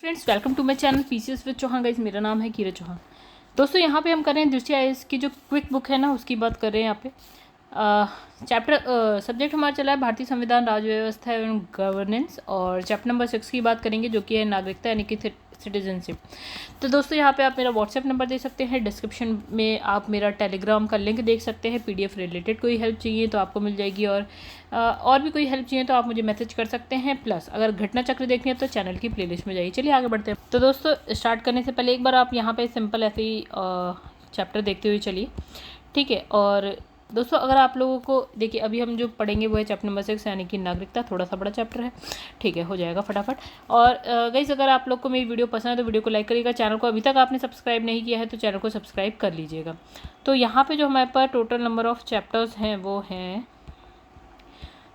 Friends, welcome to my channel PCS with Chauhan. Guys, मेरा नाम है कीरत चौहान। दोस्तों, यहाँ पे हम कर रहे हैं दृष्टि आईएएस की जो क्विक बुक है ना, उसकी बात कर रहे हैं। यहाँ पे सब्जेक्ट हमारा चला है भारतीय संविधान, राज्य व्यवस्था एवं गवर्नेंस, और चैप्टर नंबर 6 की बात करेंगे जो कि है नागरिकता यानी कि सिटीजनशिप। तो दोस्तों, यहाँ पे आप मेरा व्हाट्सएप नंबर दे सकते हैं, डिस्क्रिप्शन में आप मेरा टेलीग्राम का लिंक देख सकते हैं। पीडीएफ रिलेटेड कोई हेल्प चाहिए तो आपको मिल जाएगी, और भी कोई हेल्प चाहिए तो आप मुझे मैसेज कर सकते हैं। प्लस अगर घटना चक्र देखनी है तो चैनल की प्लेलिस्ट में जाइए। चलिए आगे बढ़ते हैं। तो दोस्तों, स्टार्ट करने से पहले एक बार आप यहाँ पे सिंपल ऐसे ही चैप्टर देखते हुए चलिए, ठीक है। और दोस्तों, अगर आप लोगों को देखिए, अभी हम जो पढ़ेंगे वो है चैप्टर नंबर 6 यानी कि नागरिकता। थोड़ा सा बड़ा चैप्टर है, ठीक है, हो जाएगा फटाफट। और गाइस, अगर आप लोग को मेरी वीडियो पसंद है तो वीडियो को लाइक करिएगा। चैनल को अभी तक आपने सब्सक्राइब नहीं किया है तो चैनल को सब्सक्राइब कर लीजिएगा। तो यहाँ पे जो हमारे पास टोटल नंबर ऑफ चैप्टर्स हैं वो हैं,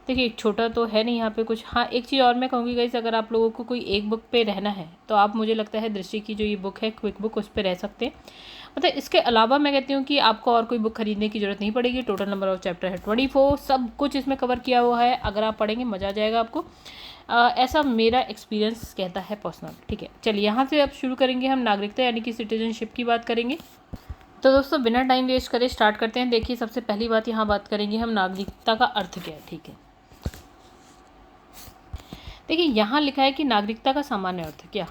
देखिए छोटा तो है नहीं यहाँ पे कुछ। हाँ, एक चीज़ और मैं कहूँगी गाइस, अगर आप लोगों को कोई एक बुक पे रहना है तो आप, मुझे लगता है दृष्टि की जो ये बुक है क्विक बुक, उस पर रह सकते हैं। मतलब इसके अलावा मैं कहती हूँ कि आपको और कोई बुक खरीदने की जरूरत नहीं पड़ेगी। टोटल नंबर ऑफ चैप्टर है 24, सब कुछ इसमें कवर किया हुआ है। अगर आप पढ़ेंगे मज़ा आ जाएगा आपको, ऐसा मेरा एक्सपीरियंस कहता है पर्सनल, ठीक है। चलिए यहाँ से अब शुरू करेंगे हम नागरिकता यानी कि सिटीजनशिप की बात करेंगे। तो दोस्तों, बिना टाइम वेस्ट करे स्टार्ट करते हैं। देखिए, सबसे पहली बात यहाँ बात करेंगे हम नागरिकता का अर्थ क्या है, ठीक है। देखिए, यहाँ लिखा है कि नागरिकता का सामान्य अर्थ क्या,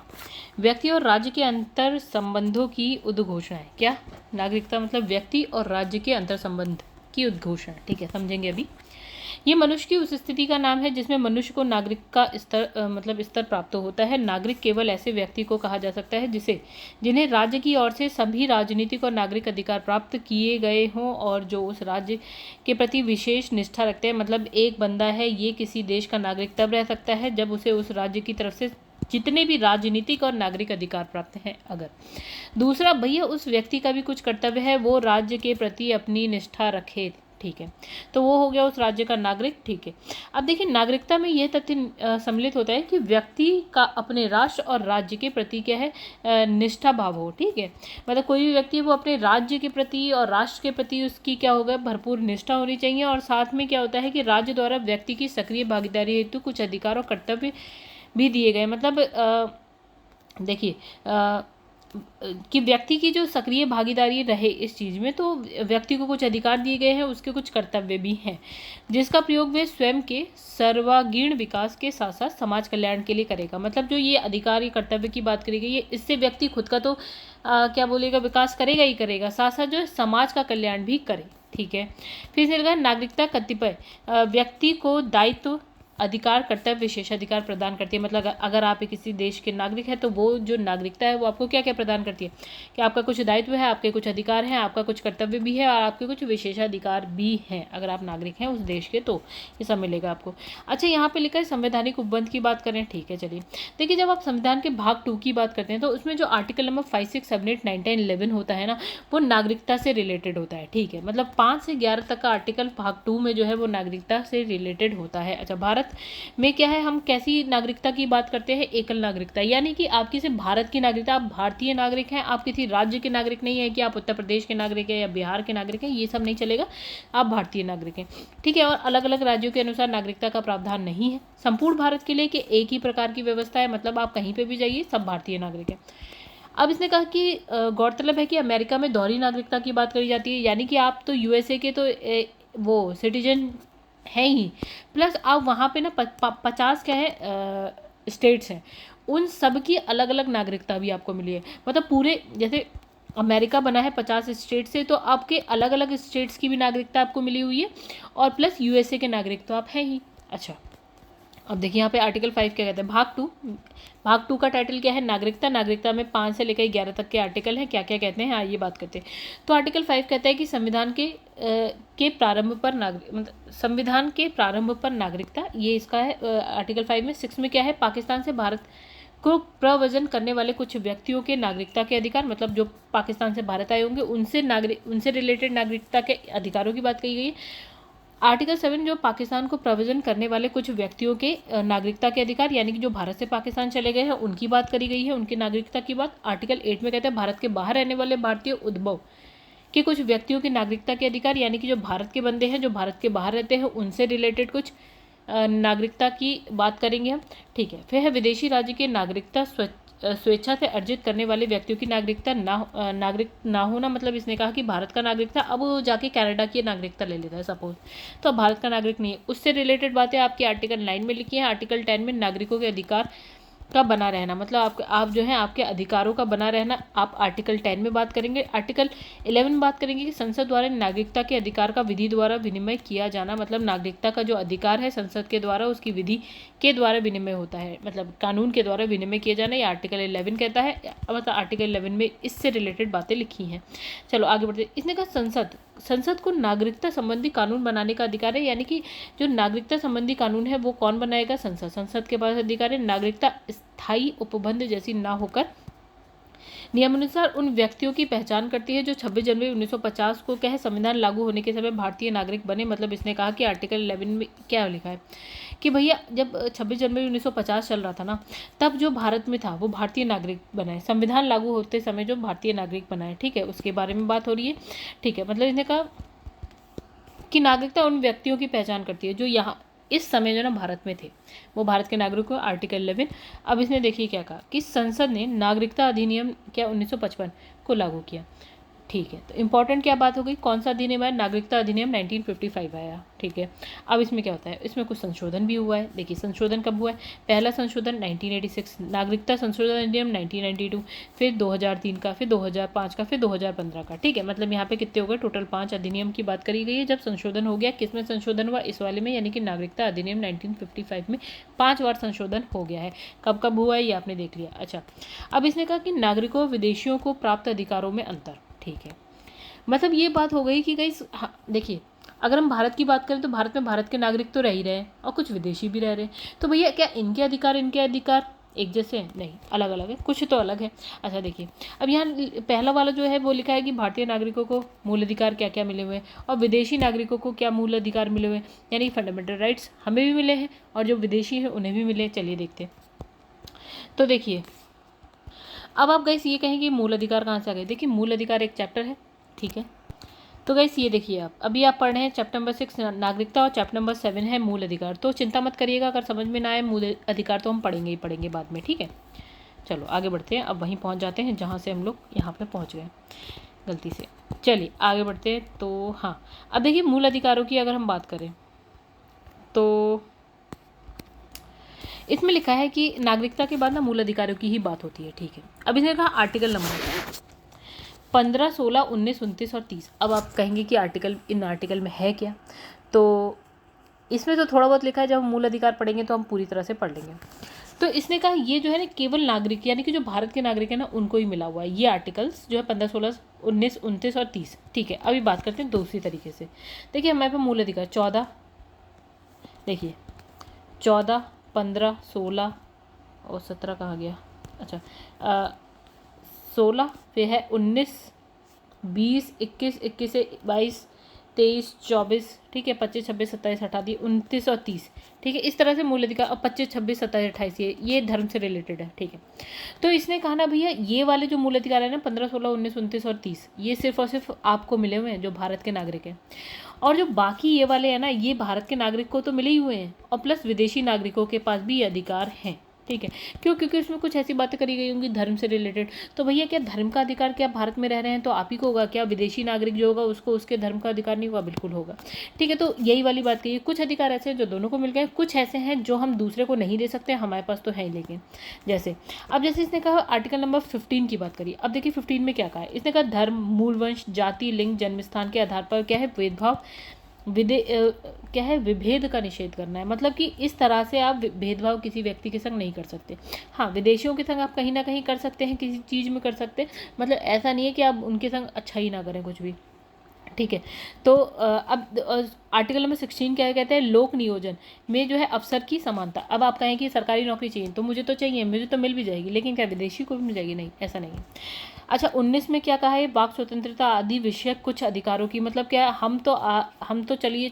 व्यक्ति और राज्य के अंतर संबंधों की उद्घोषणा है। क्या, नागरिकता मतलब व्यक्ति और राज्य के अंतर संबंध की उद्घोषणा, ठीक है, समझेंगे अभी। ये मनुष्य की उस स्थिति का नाम है जिसमें मनुष्य को नागरिक का स्तर मतलब स्तर प्राप्त होता है। नागरिक केवल ऐसे व्यक्ति को कहा जा सकता है जिन्हें राज्य की ओर से सभी राजनीतिक और नागरिक अधिकार प्राप्त किए गए हों और जो उस राज्य के प्रति विशेष निष्ठा रखते हैं। मतलब एक बंदा है, ये किसी देश का नागरिक तब रह सकता है जब उसे उस राज्य की तरफ से जितने भी राजनीतिक और नागरिक अधिकार प्राप्त हैं। अगर दूसरा, भैया उस व्यक्ति का भी कुछ कर्तव्य है, वो राज्य के प्रति अपनी निष्ठा रखे, ठीक है, तो वो हो गया उस राज्य का नागरिक, ठीक है। अब देखिए, नागरिकता में यह तथ्य सम्मिलित होता है कि व्यक्ति का अपने राष्ट्र और राज्य के प्रति क्या है, निष्ठा भाव हो, ठीक है। मतलब कोई भी व्यक्ति है वो अपने राज्य के प्रति और राष्ट्र के प्रति उसकी क्या होगा, भरपूर निष्ठा होनी चाहिए। और साथ में क्या होता है कि राज्य द्वारा व्यक्ति की सक्रिय भागीदारी हेतु कुछ अधिकार और कर्तव्य भी दिए गए। मतलब देखिए कि व्यक्ति की जो सक्रिय भागीदारी रहे इस चीज़ में, तो व्यक्ति को कुछ अधिकार दिए गए हैं, उसके कुछ कर्तव्य भी हैं, जिसका प्रयोग वे स्वयं के सर्वांगीण विकास के साथ साथ समाज कल्याण के लिए करेगा। मतलब जो ये अधिकार या कर्तव्य की बात करी गई है, इससे व्यक्ति खुद का तो क्या बोलेगा, विकास करेगा ही करेगा, साथ साथ जो है समाज का कल्याण भी करे, ठीक है। फिर से लगा, नागरिकता कतिपय व्यक्ति को दायित्व, अधिकार, कर्तव्य, विशेषाधिकार प्रदान करती है। मतलब अगर आप किसी देश के नागरिक हैं तो वो जो नागरिकता है वो आपको क्या क्या प्रदान करती है, कि आपका कुछ दायित्व है, आपके कुछ अधिकार हैं, आपका कुछ कर्तव्य भी है और आपके कुछ विशेषाधिकार भी हैं। अगर आप नागरिक हैं उस देश के तो ये सब मिलेगा आपको। अच्छा, यहाँ पे लिखा है संवैधानिक उपबंध की बात करें, ठीक है। चलिए देखिए, जब आप संविधान के भाग 2 की बात करते हैं तो उसमें जो आर्टिकल नंबर 5, 6, 7, 8, 9, 10, 11 होता है ना, वो नागरिकता से रिलेटेड होता है, ठीक है। मतलब 5 से 11 तक का आर्टिकल भाग 2 में जो है वो नागरिकता से रिलेटेड होता है। अच्छा, भारत में क्या है, हम कैसी नागरिकता की बात करते हैं, एकल नागरिकता, यानी कि आपकी सिर्फ भारत की नागरिकता, आप भारतीय नागरिक हैं, आप किसी राज्य के नागरिक नहीं है कि आप उत्तर प्रदेश के नागरिक हैं या बिहार के नागरिक हैं, ये सब नहीं चलेगा, आप भारतीय नागरिक हैं, ठीक है। और अलग अलग राज्यों के अनुसार नागरिकता का प्रावधान नहीं है। संपूर्ण भारत के लिए कि एक ही प्रकार की व्यवस्था है, मतलब आप कहीं पर भी जाइए सब भारतीय नागरिक हैं। अब इसने कहा कि गौरतलब है कि अमेरिका में दोहरी नागरिकता की बात करी जाती है, यानी कि आप तो यूएसए के तो वो सिटीजन है ही, प्लस आप वहाँ पे ना 50 क्या है स्टेट्स हैं, उन सब की अलग अलग नागरिकता भी आपको मिली है। मतलब पूरे जैसे अमेरिका बना है 50 स्टेट से, तो आपके अलग अलग स्टेट्स की भी नागरिकता आपको मिली हुई है, और प्लस यूएसए के नागरिक तो आप हैं ही। अच्छा, अब देखिए यहाँ पे आर्टिकल 5 क्या कहते हैं, भाग 2 का टाइटल क्या है, नागरिकता। नागरिकता में 5 से लेकर 11 तक के आर्टिकल हैं, क्या क्या कहते हैं आइए बात करते हैं। तो आर्टिकल 5 कहता है कि संविधान के प्रारंभ पर मतलब संविधान के प्रारंभ पर नागरिकता, ये इसका है आर्टिकल 5 में। 6 में क्या है, पाकिस्तान से भारत को प्रव्रजन करने वाले कुछ व्यक्तियों के नागरिकता के अधिकार, मतलब जो पाकिस्तान से भारत आए होंगे उनसे रिलेटेड नागरिकता के अधिकारों की बात कही गई है। आर्टिकल 7 जो पाकिस्तान को प्रव्रजन करने वाले कुछ व्यक्तियों के नागरिकता के अधिकार, यानी कि जो भारत से पाकिस्तान चले गए हैं उनकी बात करी गई है, उनकी नागरिकता की बात। आर्टिकल 8 में कहते हैं भारत के बाहर रहने वाले भारतीय उद्भव के कुछ व्यक्तियों की नागरिकता के अधिकार, यानी कि जो भारत के बंदे हैं जो भारत के बाहर रहते हैं उनसे रिलेटेड कुछ नागरिकता की बात करेंगे हम, ठीक है। फिर है विदेशी राज्य के नागरिकता स्वेच्छा से अर्जित करने वाले व्यक्तियों की नागरिकता नागरिक ना होना, मतलब इसने कहा कि भारत का नागरिक था, अब वो जाके कनाडा की नागरिकता ले लेता है सपोज, तो अब भारत का नागरिक नहीं है। उससे रिलेटेड बातें आपकी आर्टिकल 9 में लिखी हैं। आर्टिकल 10 में नागरिकों के अधिकार का बना रहना, मतलब आप जो है आपके अधिकारों का बना रहना, आप आर्टिकल 10 में बात करेंगे। आर्टिकल 11 में बात करेंगे कि संसद द्वारा नागरिकता के अधिकार का विधि द्वारा विनिमय किया जाना, मतलब नागरिकता का जो अधिकार है संसद के द्वारा उसकी विधि के द्वारा विनिमय होता है, मतलब कानून के द्वारा विनिमय किया जाना, ये आर्टिकल 11 कहता है। मतलब आर्टिकल 11 में इससे रिलेटेड बातें लिखी हैं। चलो आगे बढ़ते। इसने कहा संसद को नागरिकता संबंधी कानून बनाने का अधिकार है, यानी कि जो नागरिकता संबंधी कानून है वो कौन बनाएगा? संसद के पास अधिकार है। नागरिकता स्थायी उपबंध जैसी ना होकर नियमानुसार उन व्यक्तियों की पहचान करती है जो 26 जनवरी 1950 को क्या है संविधान लागू होने के समय भारतीय नागरिक बने। मतलब इसने कहा कि आर्टिकल 11 में क्या लिखा है कि भैया जब 26 जनवरी 1950 चल रहा था ना, तब जो भारत में था वो भारतीय नागरिक बनाए, संविधान लागू होते समय जो भारतीय नागरिक बनाए, ठीक है, उसके बारे में बात हो रही है, ठीक है। मतलब इसने कहा कि नागरिकता उन व्यक्तियों की पहचान करती है जो यहाँ इस समय जो ना भारत में थे, वो भारत के नागरिक को, आर्टिकल 11। अब इसने देखिए क्या कहा कि संसद ने नागरिकता अधिनियम क्या 1955 को लागू किया, ठीक है। तो इंपॉर्टेंट क्या बात हो गई, कौन सा अधिनियम आया? नागरिकता अधिनियम 1955 आया, ठीक है। अब इसमें क्या होता है, इसमें कुछ संशोधन भी हुआ है। देखिए संशोधन कब हुआ है? पहला संशोधन 1986 नागरिकता संशोधन अधिनियम 1992, फिर 2003 का, फिर 2005 का, फिर 2015 का, ठीक है। मतलब यहाँ पे कितने हो गए? टोटल 5 अधिनियम की बात करी गई है जब संशोधन हो गया। किस में संशोधन हुआ? इस वाले में, यानी कि नागरिकता अधिनियम 1955 में 5 बार संशोधन हो गया है। कब कब हुआ है ये आपने देख लिया। अच्छा, अब इसने कहा कि नागरिकों विदेशियों को प्राप्त अधिकारों में अंतर, ठीक है। मतलब ये बात हो गई कि गाइस, हाँ देखिए, अगर हम भारत की बात करें तो भारत में भारत के नागरिक तो रह ही रहे हैं और कुछ विदेशी भी रह रहे हैं, तो भैया क्या इनके अधिकार एक जैसे हैं? नहीं, अलग अलग है, कुछ तो अलग है। अच्छा देखिए, अब यहाँ पहला वाला जो है वो लिखा है कि भारतीय नागरिकों को मूल अधिकार क्या क्या मिले हुए हैं और विदेशी नागरिकों को क्या मूल अधिकार मिले हुए हैं, यानी फंडामेंटल राइट्स हमें भी मिले हैं और जो विदेशी हैं उन्हें भी मिले। चलिए देखते हैं। तो देखिए, अब आप गाइस ये कहेंगे मूल अधिकार कहाँ से आ गए? देखिए मूल अधिकार एक चैप्टर है, ठीक है। तो गाइस ये देखिए, आप अभी आप पढ़ रहे हैं चैप्टर नंबर 6 नागरिकता और चैप्टर नंबर 7 है मूल अधिकार। तो चिंता मत करिएगा, अगर समझ में ना आए मूल अधिकार तो हम पढ़ेंगे ही पढ़ेंगे बाद में, ठीक है। चलो आगे बढ़ते हैं, अब वहीं पहुंच जाते हैं जहां से हम लोग यहाँ पे पहुंच गए गलती से। चलिए आगे बढ़ते हैं। तो हाँ, अब देखिए मूल अधिकारों की अगर हम बात करें तो इसमें लिखा है कि नागरिकता के बाद ना मूल अधिकारों की ही बात होती है, ठीक है। अब इसने कहा आर्टिकल नंबर 15, 16, 19, 29 और 30। अब आप कहेंगे कि इन आर्टिकल में है क्या? तो इसमें तो थोड़ा बहुत लिखा है, जब हम मूल अधिकार पढ़ेंगे तो हम पूरी तरह से पढ़ लेंगे। तो इसने कहा ये जो है ना केवल नागरिक, यानी कि जो भारत के नागरिक है ना उनको ही मिला हुआ है ये आर्टिकल्स जो है 15, 16, 19, 29 और 30, ठीक है। अभी बात करते हैं दूसरी तरीके से। देखिए हमारे पास मूल अधिकार 14, देखिए 14, 15, 16 और 17 कहाँ गया? अच्छा 16, फिर है 19, 20, 21, 21 से 22, 23, 24, ठीक है, 25, 26, 27 हटा दिए, 29 और 30, ठीक है। इस तरह से मूल अधिकार, अब 25, 26, 27, 28 ये धर्म से रिलेटेड है, ठीक है। तो इसने कहा ना भैया ये वाले जो मूल अधिकार है ना 15, 16, 19, 29 और 30 ये सिर्फ और सिर्फ आपको मिले हुए हैं जो भारत के नागरिक हैं, और जो बाकी ये वाले हैं ना ये भारत के नागरिक को तो मिले ही हुए हैं और प्लस विदेशी नागरिकों के पास भी ये अधिकार हैं, ठीक है। क्यों? क्योंकि उसमें कुछ ऐसी बातें करी गई होंगी धर्म से रिलेटेड। तो भैया क्या धर्म का अधिकार क्या भारत में रह रहे हैं तो आप ही को होगा? क्या विदेशी नागरिक जो होगा उसको उसके धर्म का अधिकार नहीं होगा? बिल्कुल होगा, ठीक है। तो यही वाली बात कही, कुछ अधिकार ऐसे हैं जो दोनों को मिल गए, कुछ ऐसे हैं जो हम दूसरे को नहीं दे सकते, हमारे पास तो है ही। लेकिन जैसे अब जैसे इसने कहा आर्टिकल नंबर 15 की बात करी। अब देखिए 15 में क्या कहा है, इसने कहा धर्म, मूल वंश, जाति, लिंग, जन्म स्थान के आधार पर क्या है भेदभाव क्या है विभेद का निषेध करना है। मतलब कि इस तरह से आप भेदभाव किसी व्यक्ति के संग नहीं कर सकते। हाँ विदेशियों के संग आप कहीं ना कहीं कर सकते हैं, किसी चीज़ में कर सकते हैं, मतलब ऐसा नहीं है कि आप उनके संग अच्छा ही ना करें कुछ भी, ठीक है। तो अब आर्टिकल नंबर 16 क्या कहते हैं, लोक नियोजन में जो है अफसर की समानता। अब आप कहें कि सरकारी नौकरी चाहिए तो मुझे तो चाहिए, मुझे तो मिल भी जाएगी, लेकिन क्या विदेशी को भी मिल जाएगी? नहीं, ऐसा नहीं है। अच्छा 19 में क्या कहा है, वाक स्वतंत्रता आदि विषयक कुछ अधिकारों की। मतलब क्या हम तो चलिए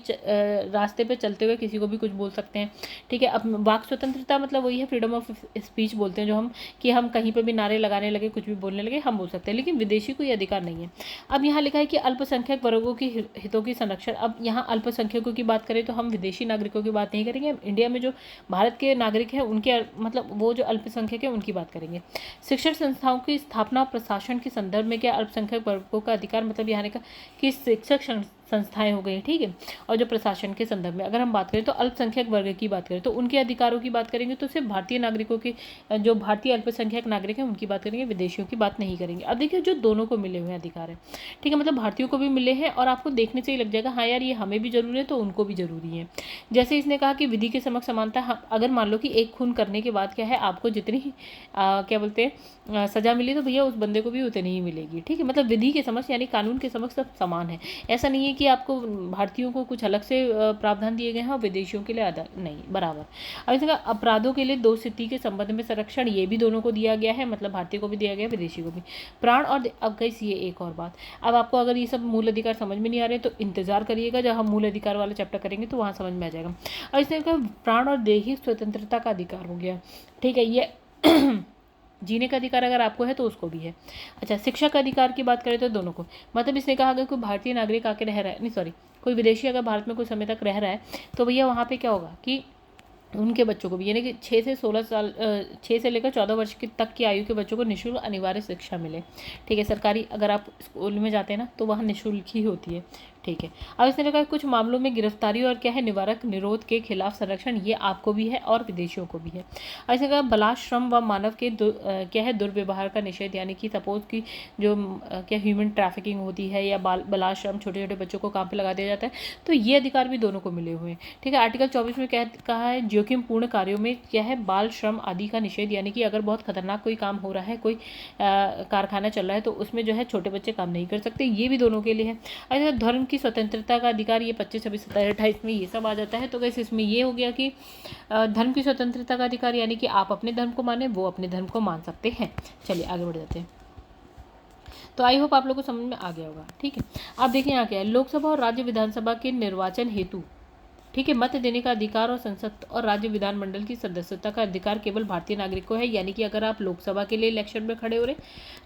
रास्ते पे चलते हुए किसी को भी कुछ बोल सकते हैं, ठीक है। अब वाक स्वतंत्रता मतलब वही है फ्रीडम ऑफ स्पीच बोलते हैं जो हम, कि हम कहीं पर भी नारे लगाने लगे, कुछ भी बोलने लगे, हम बोल सकते हैं, लेकिन विदेशी को ये अधिकार नहीं है। अब यहाँ लिखा है कि अल्पसंख्यक वर्गों के हितों की संरक्षण। अब यहाँ अल्पसंख्यकों की बात करें तो हम विदेशी नागरिकों की बात नहीं करेंगे, इंडिया में जो भारत के नागरिक हैं उनके मतलब वो जो अल्पसंख्यक हैं उनकी बात करेंगे। शिक्षण संस्थाओं की स्थापना और प्रशासन के संदर्भ में क्या अल्पसंख्यक वर्गों का अधिकार, मतलब यहाँ का कि शिक्षक संस्थाएं हो गई, ठीक है। और जो प्रशासन के संदर्भ में अगर हम बात करें तो अल्पसंख्यक वर्ग की बात करें तो उनके अधिकारों की बात करेंगे तो सिर्फ भारतीय नागरिकों की, जो भारतीय अल्पसंख्यक नागरिक हैं उनकी बात करेंगे, विदेशियों की बात नहीं करेंगे। अब देखिए जो दोनों को मिले हुए हैं अधिकार है, ठीक है, मतलब भारतीयों को भी मिले हैं और आपको देखने से ही लग जाएगा हाँ यार ये हमें भी जरूरी है तो उनको भी जरूरी है। जैसे इसने कहा कि विधि के समक्ष समानता, अगर मान लो कि एक खून करने के बाद क्या है आपको जितनी क्या बोलते हैं सजा मिली तो भैया उस बंदे को भी उतनी ही मिलेगी, ठीक है। मतलब विधि के समक्ष यानी कानून के समक्ष सब समान है। ऐसा नहीं है कि आपको भारतीयों को कुछ अलग से प्रावधान दिए गए हैं और विदेशियों के लिए अलग नहीं, बराबर। अब इसका अपराधों के लिए दो स्थिति के संबंध में संरक्षण, ये भी दोनों को दिया गया है, मतलब भारतीय को भी दिया गया है विदेशी को भी। प्राण और अब कैसी ये एक और बात, अब आपको अगर ये सब मूल अधिकार समझ में नहीं आ रहे तो इंतजार करिएगा, जब हम मूल अधिकार वाला चैप्टर करेंगे तो वहाँ समझ में आ जाएगा। और इसने कहा प्राण और दैहिक स्वतंत्रता का अधिकार हो गया, ठीक है, ये जीने का अधिकार अगर आपको है तो उसको भी है। अच्छा, शिक्षा का अधिकार की बात करें तो दोनों को, मतलब इसने कहा अगर कोई भारतीय नागरिक आके रह रहा है, नहीं सॉरी, कोई विदेशी अगर भारत में कुछ समय तक रह रहा है तो भैया वहाँ पे क्या होगा कि उनके बच्चों को भी, यानी कि 6 से 16 साल 6 से लेकर 14 वर्ष की तक की आयु के बच्चों को निःशुल्क अनिवार्य शिक्षा मिले, ठीक है। सरकारी अगर आप स्कूल में जाते हैं ना तो वहाँ निःशुल्क ही होती है, ठीक है। अब इसने कहा कुछ मामलों में गिरफ्तारी और क्या है निवारक निरोध के खिलाफ संरक्षण, ये आपको भी है और विदेशियों को भी है। अब इसने कहा बलाश्रम व मानव के क्या है दुर्व्यवहार का निषेध, यानी कि सपोज की जो क्या ह्यूमन ट्रैफिकिंग होती है या बलाश्रम, छोटे छोटे बच्चों को काम पे लगा दिया जाता है, तो ये अधिकार भी दोनों को मिले हुए हैं, ठीक है। आर्टिकल 24 में कहा है जोखिमपूर्ण कार्यों में क्या है बाल श्रम आदि का निषेध, यानी कि अगर बहुत खतरनाक कोई काम हो रहा है, कोई कारखाना चल रहा है तो उसमें जो है छोटे बच्चे काम नहीं कर सकते, ये भी दोनों के लिए है। अच्छा, धर्म की स्वतंत्रता का अधिकार, ये 25, 26, 27, 28 में ये सब आ जाता है। तो कैसे इसमें ये हो गया कि धर्म की स्वतंत्रता का अधिकार, यानी कि आप अपने धर्म को माने, वो अपने धर्म को मान सकते हैं। चलिए आगे बढ़ जाते हैं। तो आई होप आप लोगों को समझ में आ गया होगा, ठीक है। आप देखिए यहाँ क्या है, लोकसभा और राज्य विधानसभा के निर्वाचन हेतु, ठीक है, मत देने का अधिकार और संसद और राज्य विधानमंडल की सदस्यता का अधिकार केवल भारतीय नागरिक को है। यानी कि अगर आप लोकसभा के लिए इलेक्शन में खड़े हो रहे,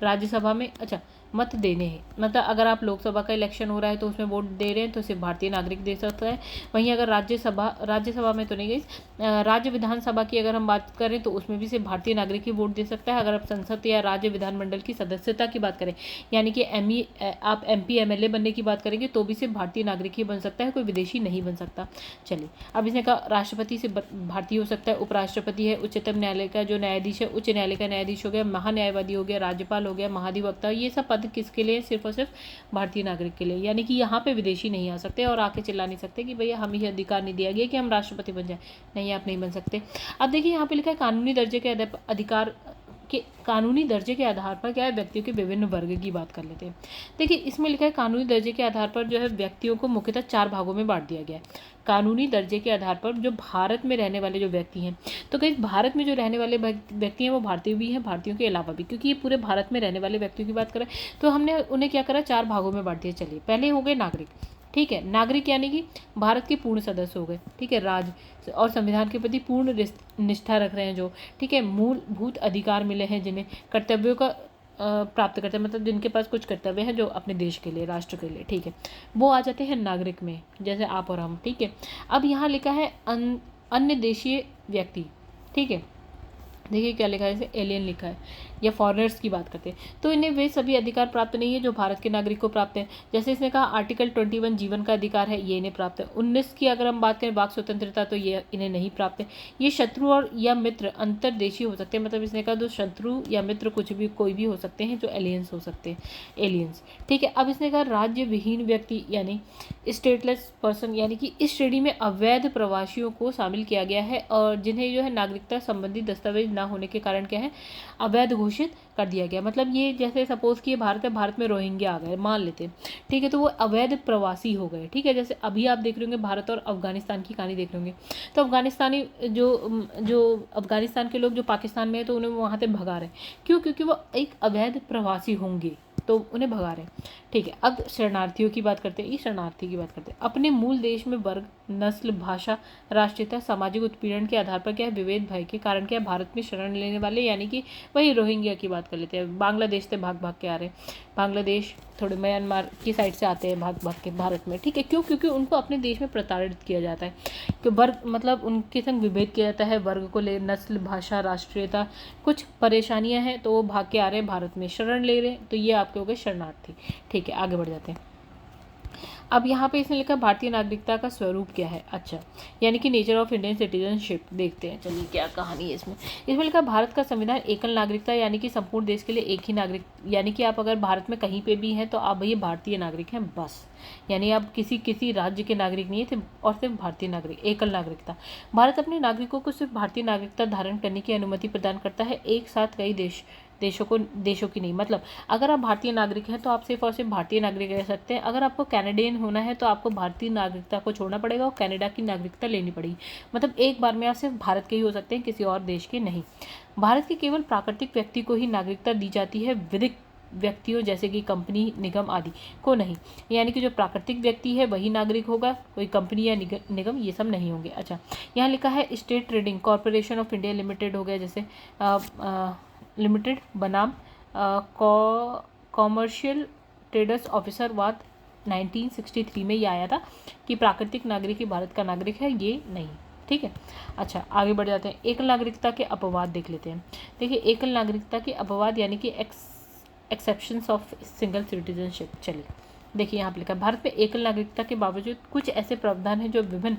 राज्यसभा में, अच्छा मत देने हैं, मतलब अगर आप लोकसभा का इलेक्शन हो रहा है तो उसमें वोट दे रहे हैं तो सिर्फ भारतीय नागरिक दे सकता है। वहीं अगर राज्यसभा में तो नहीं गई, राज्य विधानसभा की अगर हम बात करें तो उसमें भी सिर्फ भारतीय नागरिक ही वोट दे सकता है। अगर आप संसद या राज्य विधानमंडल की सदस्यता की बात करें, यानी कि आप MP MLA बनने की बात करेंगे तो भी सिर्फ भारतीय नागरिक ही बन सकता है, कोई विदेशी नहीं बन सकता। चलिए, अब इसने कहा राष्ट्रपति से भारतीय हो सकता है, उपराष्ट्रपति है, उच्चतम न्यायालय का जो न्यायाधीश है, उच्च न्यायालय का न्यायाधीश हो गया, महान्यायवादी हो गया, राज्यपाल हो गया, महाधिवक्ता, ये सब पद किसके लिए, सिर्फ और सिर्फ भारतीय नागरिक के लिए। यानी कि यहाँ पे विदेशी नहीं आ सकते और आके चिल्ला नहीं सकते कि भैया हमें ये अधिकार नहीं दिया गया कि हम राष्ट्रपति बन जाए, नहीं आप नहीं बन सकते। अब देखिए यहाँ पे लिखा है कानूनी दर्जे के अधिकार के, कानूनी दर्जे के आधार पर क्या है व्यक्तियों के विभिन्न वर्ग की बात कर लेते हैं। देखिए इसमें लिखा है कानूनी दर्जे के आधार पर जो है व्यक्तियों को मुख्यतः 4 भागों में बांट दिया गया है। कानूनी दर्जे के आधार पर जो भारत में रहने वाले जो व्यक्ति हैं, तो कई भारत में जो रहने वाले व्यक्ति हैं वो भारतीय भी हैं, भारतीयों के अलावा भी, क्योंकि ये पूरे भारत में रहने वाले व्यक्तियों की बात करें तो हमने उन्हें क्या करा 4 भागों में बांट दिया। चलिए पहले हो गए नागरिक, ठीक है, नागरिक यानी कि भारत के पूर्ण सदस्य हो गए, ठीक है, राज्य और संविधान के प्रति पूर्ण निष्ठा रख रहे हैं जो, ठीक है, मूलभूत अधिकार मिले हैं जिन्हें कर्तव्यों का प्राप्त करते हैं, मतलब जिनके पास कुछ कर्तव्य है जो अपने देश के लिए, राष्ट्र के लिए, ठीक है, वो आ जाते हैं नागरिक में, जैसे आप और हम, ठीक है। अब यहाँ लिखा है अन्य देशीय व्यक्ति, ठीक है, देखिए क्या लिखा है, जैसे एलियन लिखा है या फॉरेनर्स की बात करते हैं, तो इन्हें वे सभी अधिकार प्राप्त नहीं है जो भारत के नागरिक को प्राप्त है। जैसे इसने कहा आर्टिकल 21 जीवन का अधिकार है, ये इन्हें प्राप्त है। 19 की अगर हम बात करें वाक स्वतंत्रता, तो ये इन्हें नहीं प्राप्त है। ये शत्रु और या मित्र अंतर्देशीय हो सकते हैं, मतलब इसने कहा जो शत्रु या मित्र कुछ भी कोई भी हो सकते हैं, जो एलियंस हो सकते हैं, एलियंस, ठीक है। अब इसने कहा राज्य विहीन व्यक्ति यानी स्टेटलेस पर्सन, यानी कि इस श्रेणी में अवैध प्रवासियों को शामिल किया गया है और जिन्हें जो है नागरिकता संबंधी दस्तावेज न होने के कारण क्या है अवैध घोषित कर दिया गया। मतलब ये जैसे सपोज कि ये भारत है, भारत में रोहिंग्या आ गए मान लेते हैं, ठीक है, तो वो अवैध प्रवासी हो गए, ठीक है। जैसे अभी आप देख रहे होंगे भारत और अफगानिस्तान की कहानी देख रहे होंगे, तो अफगानिस्तानी जो अफगानिस्तान के लोग जो पाकिस्तान में है तो उन्हें वहाँ से भगा रहे हैं, क्यों, क्योंकि वो एक अवैध प्रवासी होंगे तो उन्हें भगा रहे हैं, ठीक है। अब शरणार्थियों की बात करते हैं, ये शरणार्थी की बात करते हैं, अपने मूल देश में वर्ग नस्ल, भाषा, राष्ट्रीयता, सामाजिक उत्पीड़न के आधार पर क्या है, विभेद, भय के कारण क्या है, भारत में शरण लेने वाले, यानी कि वही रोहिंग्या की बात कर लेते हैं, बांग्लादेश से भाग भाग के आ रहे हैं, बांग्लादेश थोड़े म्यांमार की साइड से आते हैं भाग भाग के भारत में, ठीक है। क्यों? क्योंकि उनको अपने देश में प्रताड़ित किया जाता है, कि वर्ग मतलब उनके संग विभेद किया जाता है, वर्ग को ले, नस्ल, भाषा, राष्ट्रीयता, कुछ परेशानियां हैं तो वो भाग के आ रहे हैं, भारत में शरण ले रहे हैं, तो ये आपके हो गए शरणार्थी, ठीक है। आगे बढ़ जाते हैं। अब यहाँ पे इसने लिखा भारतीय नागरिकता का स्वरूप क्या है। अच्छा, यानी कि नेचर ऑफ इंडियन सिटीजनशिप देखते हैं, चलिए क्या कहानी है इसमें लिखा भारत का संविधान एकल नागरिकता, यानी कि संपूर्ण देश के लिए एक ही नागरिक, यानी कि आप अगर भारत में कहीं पे भी हैं तो आप भैया भारतीय नागरिक हैं बस, यानी आप किसी राज्य के नागरिक नहीं है और सिर्फ भारतीय नागरिक, एकल नागरिकता। भारत अपने नागरिकों को सिर्फ भारतीय नागरिकता धारण करने की अनुमति प्रदान करता है, एक साथ कई देशों की नहीं। मतलब अगर आप भारतीय नागरिक हैं तो आप सिर्फ और सिर्फ भारतीय नागरिक रह सकते हैं, अगर आपको कैनेडियन होना है तो आपको भारतीय नागरिकता को छोड़ना पड़ेगा और कनाडा की नागरिकता लेनी पड़ेगी। मतलब एक बार में आप सिर्फ भारत के ही हो सकते हैं, किसी और देश के नहीं। भारत के केवल प्राकृतिक व्यक्ति को ही नागरिकता दी जाती है, विधिक व्यक्तियों जैसे कि कंपनी, निगम आदि को नहीं, यानी कि जो प्राकृतिक व्यक्ति है वही नागरिक होगा, कोई कंपनी या निगम ये सब नहीं होंगे। अच्छा, यहाँ लिखा है state trading corporation of India limited हो गया, जैसे लिमिटेड बनाम कॉमर्शियल ट्रेडर्स ऑफिसर वाद 1963 में ये आया था कि प्राकृतिक नागरिक ही भारत का नागरिक है, ये नहीं, ठीक है। अच्छा, आगे बढ़ जाते हैं। एकल नागरिकता के अपवाद देख लेते हैं। देखिए, एकल नागरिकता के अपवाद यानी कि एक्सेप्शंस ऑफ सिंगल सिटीजनशिप। चलिए देखिए, यहाँ पर लिखा है भारत में एकल नागरिकता के बावजूद कुछ ऐसे प्रावधान हैं जो विभिन्न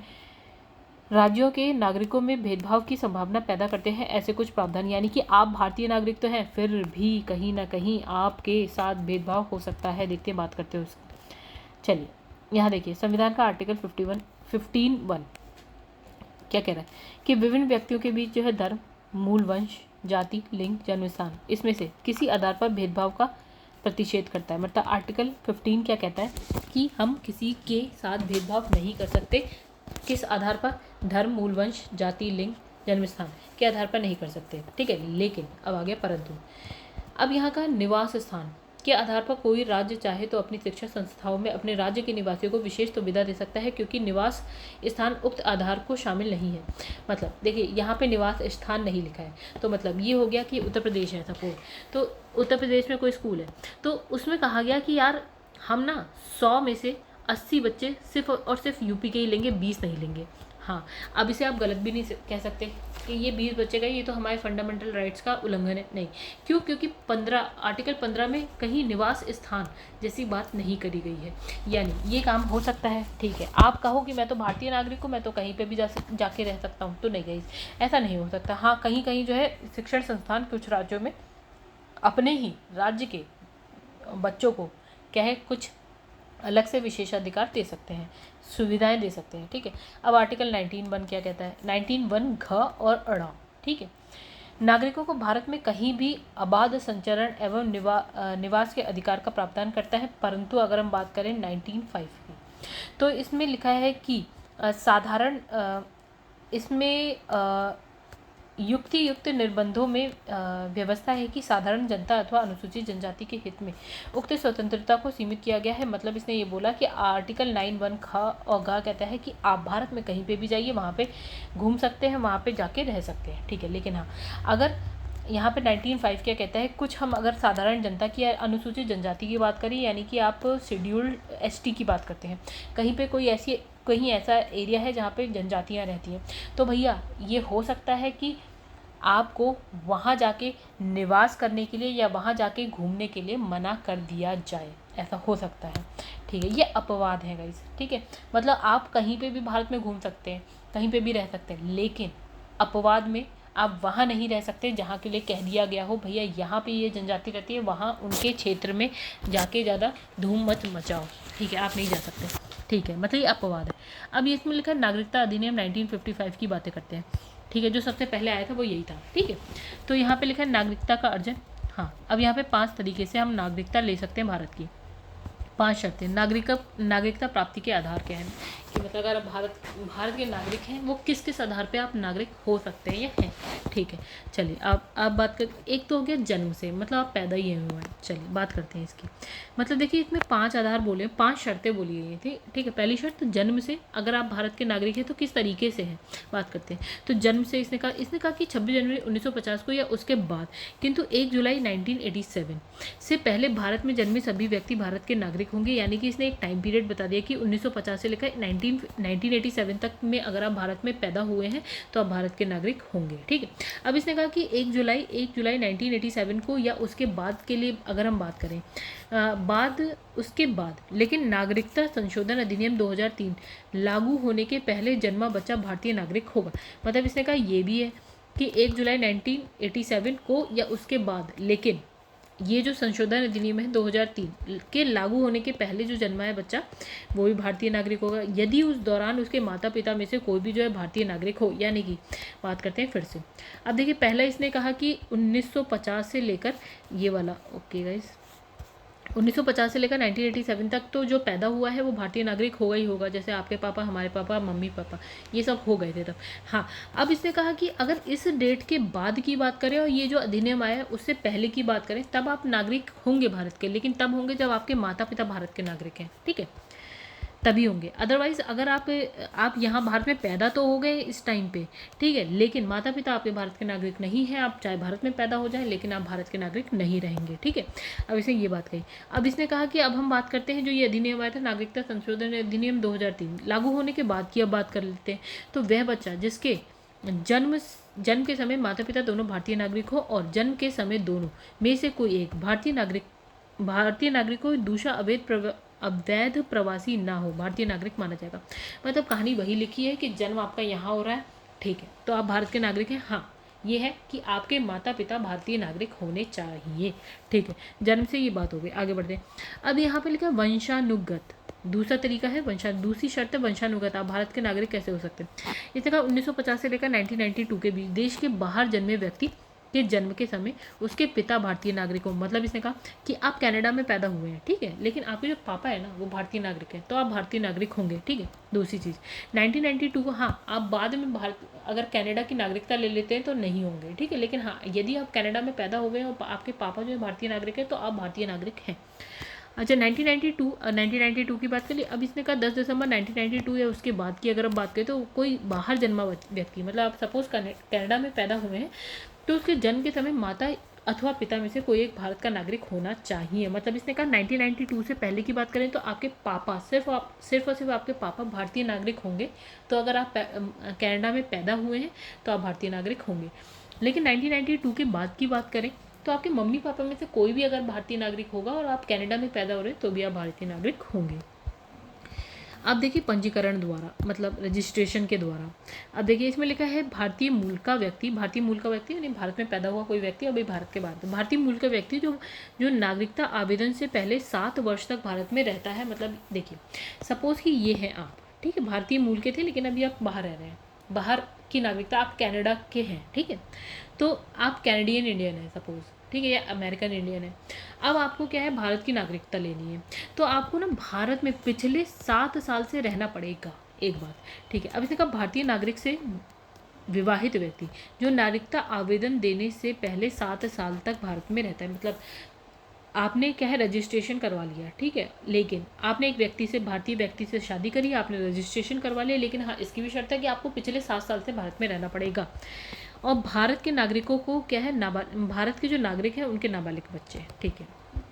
राज्यों के नागरिकों में भेदभाव की संभावना पैदा करते हैं। ऐसे कुछ प्रावधान, यानी कि आप भारतीय नागरिक तो हैं, फिर भी कहीं ना कहीं आपके साथ भेदभाव हो सकता है। देखते हैं, बात करते हैं उसकी। चलिए यहाँ देखिए, संविधान का आर्टिकल 15(1) क्या कह रहा है कि विभिन्न व्यक्तियों के बीच जो है धर्म, मूल वंश, जाति, लिंग, जन्म स्थान, इसमें से किसी आधार पर भेदभाव का प्रतिषेध करता है। मतलब आर्टिकल 15 क्या कहता है कि हम किसी के साथ भेदभाव नहीं कर सकते, किस आधार पर, धर्म, मूल वंश, जाति, लिंग, जन्म स्थान के आधार पर नहीं कर सकते, ठीक है। लेकिन अब आ गया परंतु, अब यहाँ का निवास स्थान के आधार पर कोई राज्य चाहे तो अपनी शिक्षा संस्थाओं में अपने राज्य के निवासियों को विशेष सुविधा दे सकता है, क्योंकि निवास स्थान उक्त आधार को शामिल नहीं है। मतलब देखिए, यहाँ पे निवास स्थान नहीं लिखा है, तो मतलब ये हो गया कि उत्तर प्रदेश है सपोज, तो उत्तर प्रदेश में कोई स्कूल है, तो उसमें कहा गया कि यार हम ना 100 में से 80 बच्चे सिर्फ और सिर्फ यूपी के ही लेंगे, 20 नहीं लेंगे। हाँ, अब इसे आप गलत भी नहीं कह सकते कि ये 20 बच्चे का, ये तो हमारे फंडामेंटल राइट्स का उल्लंघन है, नहीं। क्यों? क्योंकि आर्टिकल 15 में कहीं निवास स्थान जैसी बात नहीं करी गई है। यानी ये काम हो सकता है, ठीक है। आप कहो कि मैं तो भारतीय नागरिक हूँ, मैं तो कहीं पर भी जाके रह सकता हूँ, तो नहीं गई, ऐसा नहीं हो सकता। हाँ, कहीं कहीं जो है शिक्षण संस्थान कुछ राज्यों में अपने ही राज्य के बच्चों को क्या है, कुछ अलग से विशेषाधिकार दे सकते हैं, सुविधाएं दे सकते हैं, ठीक है। अब आर्टिकल 19(1) क्या कहता है, 19(1) घ और अड़, ठीक है। नागरिकों को भारत में कहीं भी अबाध संचरण एवं निवास के अधिकार का प्रावधान करता है। परंतु अगर हम बात करें 19(5) की, तो इसमें लिखा है कि साधारण इसमें युक्त निर्बंधों में व्यवस्था है कि साधारण जनता अथवा अनुसूचित जनजाति के हित में उक्त स्वतंत्रता को सीमित किया गया है। मतलब इसने ये बोला कि आर्टिकल 9(1) ख और ग कहता है कि आप भारत में कहीं पे भी जाइए, वहाँ पे घूम सकते हैं, वहाँ पे जाके रह सकते हैं, ठीक है। लेकिन हाँ, अगर यहाँ पे 19(5) क्या कहता है, कुछ हम अगर साधारण जनता की या अनुसूचित जनजाति की बात करें, यानी कि आप शेड्यूल्ड ST की बात करते हैं, कहीं पे कहीं ऐसा एरिया है जहाँ पे जनजातियाँ रहती हैं, तो भैया ये हो सकता है कि आपको वहाँ जाके निवास करने के लिए या वहाँ जाके घूमने के लिए मना कर दिया जाए, ऐसा हो सकता है, ठीक है। ये अपवाद है गाइस, ठीक है। मतलब आप कहीं पे भी भारत में घूम सकते हैं, कहीं पे भी रह सकते हैं, लेकिन अपवाद में आप वहाँ नहीं रह सकते जहाँ के लिए कह दिया गया हो भैया यहाँ पे ये जनजाति रहती है, वहाँ उनके क्षेत्र में जाके ज़्यादा धूम मत मचाओ, ठीक है, आप नहीं जा सकते, ठीक है। मतलब ये अपवाद है। अब ये इसमें लिखा है नागरिकता अधिनियम 1955 की बातें करते हैं, ठीक है। जो सबसे पहले आया था वो यही था, ठीक है। तो यहाँ पे लिखा है नागरिकता का अर्जन। हाँ, अब यहाँ पे 5 तरीके से हम नागरिकता ले सकते हैं भारत की, 5 शर्तें। नागरिकता प्राप्ति के आधार क्या है, कि मतलब अगर आप भारत के नागरिक हैं, वो किस किस आधार पे आप नागरिक हो सकते हैं या हैं। ठीक है, चलिए आप बात कर, एक तो हो गया जन्म से, मतलब आप पैदा ही हुए हैं। चलिए बात करते हैं इसकी। मतलब देखिए इसमें 5 आधार बोले, 5 शर्तें बोली गई थी। ठीक है, पहली शर्त जन्म से, अगर आप भारत के नागरिक हैं तो किस तरीके से हैं, बात करते हैं। तो जन्म से इसने कहा कि 26 जनवरी 1950 को या उसके बाद, किंतु 1 जुलाई 1987 से पहले भारत में जन्मे सभी व्यक्ति भारत के नागरिक होंगे। यानी कि इसने एक टाइम पीरियड बता दिया कि 1950 से लेकर 1987 तक में अगर आप भारत में पैदा हुए हैं तो आप भारत के नागरिक होंगे। ठीक है, अब इसने कहा कि 1 जुलाई 1987 को या उसके बाद के लिए अगर हम बात करें, उसके बाद, लेकिन नागरिकता संशोधन अधिनियम 2003 लागू होने के पहले जन्मा बच्चा भारतीय नागरिक होगा। मतलब इसने कहा ये भी है कि 1 जुलाई 1987 को या उसके बाद, लेकिन ये जो संशोधन अधिनियम है 2003 के लागू होने के पहले जो जन्मा है बच्चा, वो भी भारतीय नागरिक होगा, यदि उस दौरान उसके माता पिता में से कोई भी जो है भारतीय नागरिक हो। यानी कि बात करते हैं फिर से। अब देखिए पहला इसने कहा कि 1950 से लेकर ये वाला, ओके गाइस, 1950 से लेकर 1987 तक तो जो पैदा हुआ है वो भारतीय नागरिक होगा ही होगा। जैसे आपके पापा, हमारे पापा, मम्मी पापा, ये सब हो गए थे तब। हाँ, अब इसने कहा कि अगर इस डेट के बाद की बात करें और ये जो अधिनियम आया है उससे पहले की बात करें, तब आप नागरिक होंगे भारत के, लेकिन तब होंगे जब आपके माता पिता भारत के नागरिक हैं। ठीक है, तभी होंगे। अदरवाइज अगर आप यहाँ भारत में पैदा तो हो गए इस टाइम पे, ठीक है, लेकिन माता पिता आपके भारत के नागरिक नहीं हैं, आप चाहे भारत में पैदा हो जाएं लेकिन आप भारत के नागरिक नहीं रहेंगे। ठीक है, अब इसने ये बात कही। अब इसने कहा कि अब हम बात करते हैं जो ये अधिनियम आया था, नागरिकता संशोधन अधिनियम 2003 लागू होने के बाद की अब बात कर लेते हैं। तो वह बच्चा जिसके जन्म के समय माता पिता दोनों भारतीय नागरिक हो और जन्म के समय दोनों में से कोई एक भारतीय नागरिक को दूसरा अवैध प्रवासी ना हो, भारतीय नागरिक माना जाएगा। मतलब कहानी वही लिखी है कि जन्म आपका यहाँ हो रहा है, ठीक है, तो आप भारत के नागरिक हैं। हाँ, ये है कि आपके माता पिता भारतीय नागरिक होने चाहिए। ठीक है, जन्म से ये बात हो गई। आगे बढ़ते हैं। अब यहाँ पे लिखा है वंशानुगत, दूसरा तरीका है दूसरी शर्त है वंशानुगत, आप भारत के नागरिक कैसे हो सकते हैं। इसने कहा 1950 से लेकर 1992 के बीच देश के बाहर जन्मे व्यक्ति के जन्म के समय उसके पिता भारतीय नागरिक हो। मतलब इसने कहा कि आप कनाडा में पैदा हुए हैं, ठीक है, लेकिन आपके जो पापा है ना वो भारतीय नागरिक है, तो आप भारतीय नागरिक होंगे। ठीक है, दूसरी चीज़ 1992 को, हाँ, आप बाद में अगर कनाडा की नागरिकता ले लेते हैं तो नहीं होंगे। ठीक है, लेकिन हाँ, यदि आप कनाडा में पैदा हो गए और आपके पापा जो है भारतीय नागरिक है तो आप भारतीय नागरिक हैं। अच्छा, 1992 की बात करिए। अब इसने कहा 10 दिसंबर 1992 या उसके बाद की अगर आप बात करें तो कोई बाहर जन्मा व्यक्ति, मतलब आप सपोज कनाडा में पैदा हुए हैं तो उसके जन्म के समय माता अथवा पिता में से कोई एक भारत का नागरिक होना चाहिए। मतलब इसने कहा 1992 से पहले की बात करें तो आपके पापा सिर्फ और सिर्फ आपके पापा भारतीय नागरिक होंगे। तो अगर आप कनाडा में पैदा हुए हैं तो आप भारतीय नागरिक होंगे। लेकिन 1992 के बाद की बात करें तो आपके मम्मी पापा में से कोई भी अगर भारतीय नागरिक होगा और आप कनाडा में पैदा हो रहे हैं तो भी आप भारतीय नागरिक होंगे। अब देखिए पंजीकरण द्वारा, मतलब रजिस्ट्रेशन के द्वारा। अब देखिए इसमें लिखा है भारतीय मूल का व्यक्ति यानी भारत में पैदा हुआ कोई व्यक्ति अभी भारत के बाहर, भारतीय मूल का व्यक्ति जो नागरिकता आवेदन से पहले 7 वर्ष तक भारत में रहता है। मतलब देखिए सपोज कि ये है आप, ठीक है, भारतीय मूल के थे लेकिन अभी आप बाहर रह रहे हैं, बाहर की नागरिकता, आप कनाडा के हैं, ठीक है, तो आप कैनेडियन इंडियन है सपोज, ठीक है, या अमेरिकन इंडियन है। अब आपको क्या है, भारत की नागरिकता लेनी है, तो आपको ना भारत में पिछले 7 साल से रहना पड़ेगा, एक बात, ठीक है। अब इसने कहा भारतीय नागरिक से विवाहित व्यक्ति जो नागरिकता आवेदन देने से पहले 7 साल तक भारत में रहता है। मतलब आपने क्या है, रजिस्ट्रेशन करवा लिया, ठीक है, लेकिन आपने एक व्यक्ति से, भारतीय व्यक्ति से शादी करी, आपने रजिस्ट्रेशन करवा लिया, लेकिन हाँ इसकी भी शर्त है कि आपको पिछले 7 साल से भारत में रहना पड़ेगा। और भारत के नागरिकों को क्या है, भारत के जो नागरिक हैं उनके नाबालिग बच्चे, ठीक है,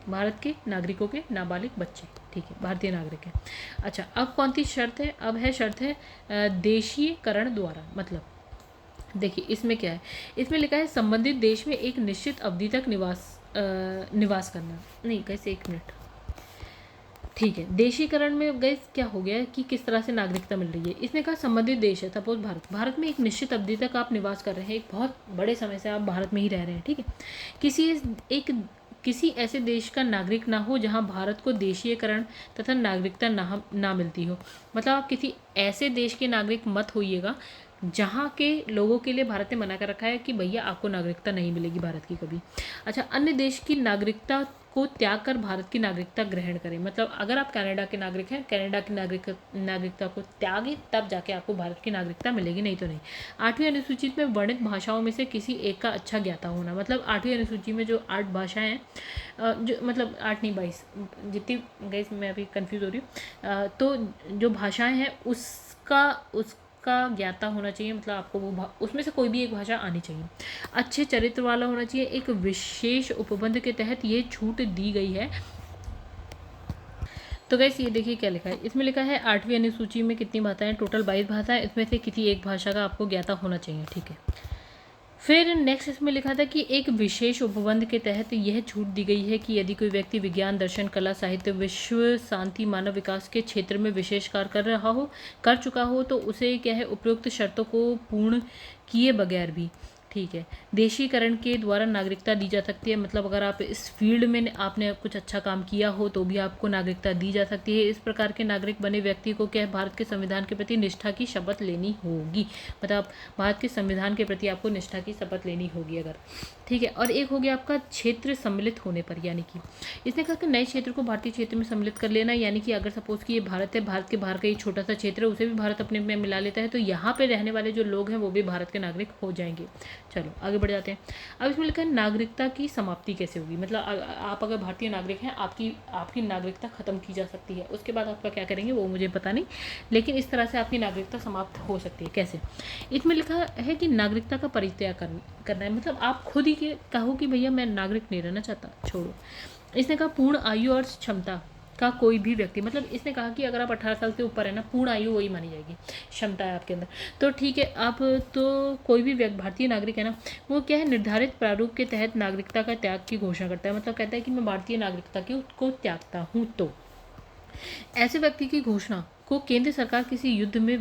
भारत के नागरिकों के नाबालिग बच्चे, ठीक है, भारतीय नागरिक हैं। अच्छा, अब कौन सी शर्त है, अब है शर्त है देशीयकरण द्वारा। मतलब देखिए इसमें क्या है, इसमें लिखा है संबंधित देश में एक निश्चित अवधि तक निवास करना, नहीं कैसे, एक मिनट, ठीक है, देशीकरण में गए क्या हो गया कि किस तरह से नागरिकता मिल रही है। इसने कहा संबंधित देश है, सपोज भारत में एक निश्चित अवधि तक आप निवास कर रहे हैं, एक बहुत बड़े समय से आप भारत में ही रह रहे हैं, ठीक है, किसी ऐसे देश का नागरिक ना हो जहां भारत को देशीयकरण तथा नागरिकता ना मिलती हो। मतलब आप किसी ऐसे देश के नागरिक मत होइएगा जहाँ के लोगों के लिए भारत ने मना कर रखा है कि भैया आपको नागरिकता नहीं मिलेगी भारत की कभी। अच्छा, अन्य देश की नागरिकता को त्याग कर भारत की नागरिकता ग्रहण करें, मतलब अगर आप कनाडा के नागरिक हैं, कनाडा की नागरिकता को त्यागें, तब जाके आपको भारत की नागरिकता मिलेगी, नहीं तो नहीं। 8वीं अनुसूची में वर्णित भाषाओं में से किसी एक का अच्छा ज्ञाता होना, मतलब 8वीं अनुसूची में जो 8 भाषाएं हैं, जो मतलब 8 नहीं 22 जितनी गई, मैं अभी कंफ्यूज हो रही हूँ, तो जो भाषाएं हैं उसका ज्ञाता होना चाहिए, मतलब आपको वो उसमें से कोई भी एक भाषा आनी चाहिए। अच्छे चरित्र वाला होना चाहिए। एक विशेष उपबंध के तहत ये छूट दी गई है। तो गैस ये देखिए क्या लिखा है, इसमें लिखा है 8वीं अनुसूची में कितनी भाषाएं, टोटल 22 भाषाएं, इसमें से किसी एक भाषा का आपको ज्ञाता होना चाहिए, ठीक है। फिर नेक्स्ट इसमें लिखा था कि एक विशेष उपबंध के तहत यह छूट दी गई है कि यदि कोई व्यक्ति विज्ञान, दर्शन, कला, साहित्य, विश्व शांति, मानव विकास के क्षेत्र में विशेष कार्य कर चुका हो तो उसे क्या है, उपयुक्त शर्तों को पूर्ण किए बगैर भी, ठीक है, देशीकरण के द्वारा नागरिकता दी जा सकती है। मतलब अगर आप इस फील्ड में आपने कुछ अच्छा काम किया हो तो भी आपको नागरिकता दी जा सकती है। इस प्रकार के नागरिक बने व्यक्ति को क्या है, भारत के संविधान के प्रति निष्ठा की शपथ लेनी होगी, मतलब भारत के संविधान के प्रति आपको निष्ठा की शपथ लेनी होगी अगर, ठीक है। और एक हो गया आपका क्षेत्र सम्मिलित होने पर, यानी कि इसने कहा कि नए क्षेत्र को भारतीय क्षेत्र में सम्मिलित कर लेना, यानी कि अगर सपोज कि ये भारत है, भारत के बाहर का एक छोटा सा क्षेत्र है, उसे भी भारत अपने में मिला लेता है, तो यहाँ पे रहने वाले जो लोग हैं वो भी भारत के नागरिक हो जाएंगे। चलो आगे बढ़ जाते हैं। अब इसमें लिखा है नागरिकता की समाप्ति कैसे होगी, मतलब आप अगर भारतीय नागरिक हैं, आपकी नागरिकता खत्म की जा सकती है, उसके बाद आपका क्या करेंगे वो मुझे पता नहीं, लेकिन इस तरह से आपकी नागरिकता समाप्त हो सकती है। कैसे, इसमें लिखा है कि नागरिकता का परित्याग करना है, मतलब आप खुद ही कहो कि भैया मैं नागरिक नहीं रहना चाहता, छोड़ो। इसने कहा पूर्ण आयु और क्षमता का कोई भी व्यक्ति, मतलब इसने कहा कि अगर आप 18 साल से ऊपर है ना, पूर्ण आयु वही मानी जाएगी, क्षमता है आपके अंदर, तो ठीक है। आप तो कोई भी भारतीय नागरिक है ना, वो क्या है, निर्धारित प्रारूप के तहत नागरिकता का त्याग की घोषणा करता है, मतलब कहता है कि मैं भारतीय नागरिकता को त्यागता हूँ। तो ऐसे व्यक्ति की घोषणा को केंद्र सरकार किसी युद्ध में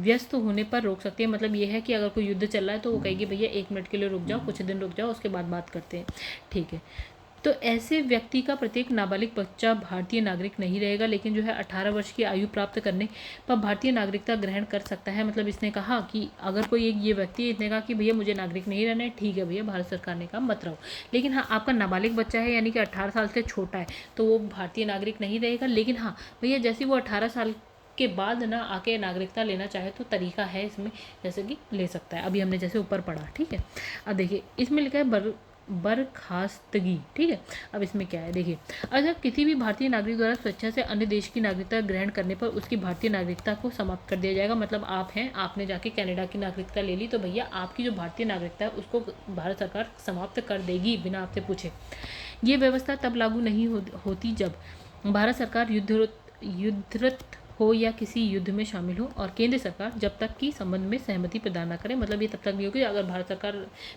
व्यस्त होने पर रोक सकती है। मतलब ये है कि अगर कोई युद्ध चल रहा है तो वो कहेगी भैया 1 मिनट के लिए रुक जाओ, कुछ दिन रुक जाओ, उसके बाद बात करते हैं, ठीक है। तो ऐसे व्यक्ति का प्रत्येक नाबालिग बच्चा भारतीय नागरिक नहीं रहेगा, लेकिन जो है 18 वर्ष की आयु प्राप्त करने पर भारतीय नागरिकता ग्रहण कर सकता है। मतलब इसने कहा कि अगर कोई एक ये व्यक्ति इसने कहा कि भैया मुझे नागरिक नहीं रहना है, ठीक है भैया, भारत सरकार ने कहा मत रहो, लेकिन हाँ आपका नाबालिग बच्चा है यानी कि 18 साल से छोटा है तो वो भारतीय नागरिक नहीं रहेगा। लेकिन हाँ भैया जैसे वो 18 साल के बाद ना आके नागरिकता लेना चाहे तो तरीका है इसमें, जैसे कि ले सकता है, अभी हमने जैसे ऊपर पढ़ा, ठीक है। अब देखिए इसमें लिखा है बर्खास्तगी, ठीक है। अब इसमें क्या है देखिए, अगर किसी भी भारतीय नागरिक द्वारा स्वेच्छा से अन्य देश की नागरिकता ग्रहण करने पर उसकी भारतीय नागरिकता को समाप्त कर दिया जाएगा। मतलब आप हैं, आपने जाके कनाडा की नागरिकता ले ली तो भैया आपकी जो भारतीय नागरिकता है उसको भारत सरकार समाप्त कर देगी बिना आपसे पूछे। ये व्यवस्था तब लागू नहीं होती जब भारत सरकार युद्धरत हो या किसी युद्ध में शामिल हो और केंद्र सरकार जब तक कि संबंध में सहमति प्रदान न करे। मतलब ये तब तक नहीं होगी अगर भारत सरकार,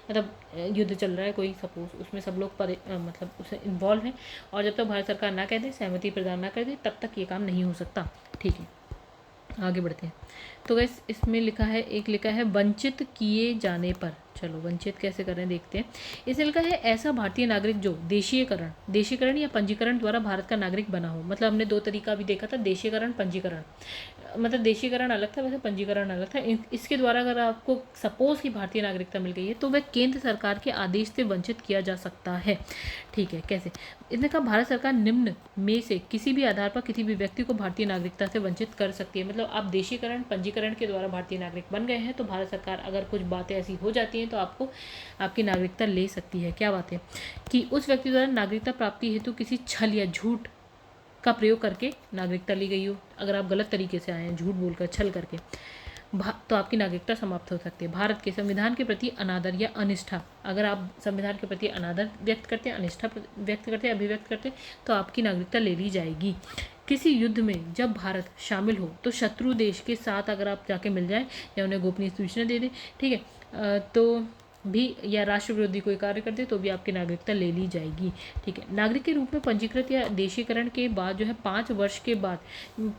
मतलब युद्ध चल रहा है कोई सपोज, उसमें सब लोग मतलब उसमें इन्वॉल्व हैं और जब तक भारत सरकार ना कह दे, सहमति प्रदान ना कर दे, तब तक ये काम नहीं हो सकता, ठीक है। आगे बढ़ते हैं। तो गैस इसमें लिखा है वंचित किए जाने पर, चलो वंचित कैसे करें देखते हैं। इसमें लिखा है ऐसा भारतीय नागरिक जो देशीकरण या पंजीकरण द्वारा भारत का नागरिक बना हो। मतलब हमने 2 तरीका भी देखा था, देशीकरण, पंजीकरण। मतलब देशीकरण अलग था, वैसे पंजीकरण अलग था। इसके द्वारा अगर आपको सपोज की भारतीय नागरिकता मिल गई है तो वह केंद्र सरकार के आदेश से वंचित किया जा सकता है, ठीक है। कैसे, इसने कहा भारत सरकार निम्न में से किसी भी आधार पर किसी भी व्यक्ति को भारतीय नागरिकता से वंचित कर सकती है। मतलब आप देशीकरण, पंजीकरण के द्वारा भारतीय नागरिक बन गए हैं तो भारत सरकार अगर कुछ बातें ऐसी हो जाती हैं तो आपको आपकी नागरिकता ले सकती है। क्या बात है कि उस व्यक्ति द्वारा नागरिकता प्राप्ति हेतु किसी छल या झूठ का प्रयोग करके नागरिकता ली गई हो। अगर आप गलत तरीके से आए हैं, झूठ बोलकर, छल करके, तो आपकी नागरिकता समाप्त हो सकती है। भारत के संविधान के प्रति अनादर या अनिष्ठा, अगर आप संविधान के प्रति अनादर व्यक्त करते हैं, अनिष्ठा व्यक्त करते हैं, अभिव्यक्त करते हैं, तो आपकी नागरिकता ले ली जाएगी। किसी युद्ध में जब भारत शामिल हो तो शत्रु देश के साथ अगर आप जाके मिल जाएं या उन्हें गोपनीय सूचना दे दें, ठीक है, तो भी, या राष्ट्र विरोधी कोई कार्य करते तो भी आपकी नागरिकता ले ली जाएगी, ठीक है। नागरिक के रूप में पंजीकृत या देशीकरण के बाद जो है 5 वर्ष के बाद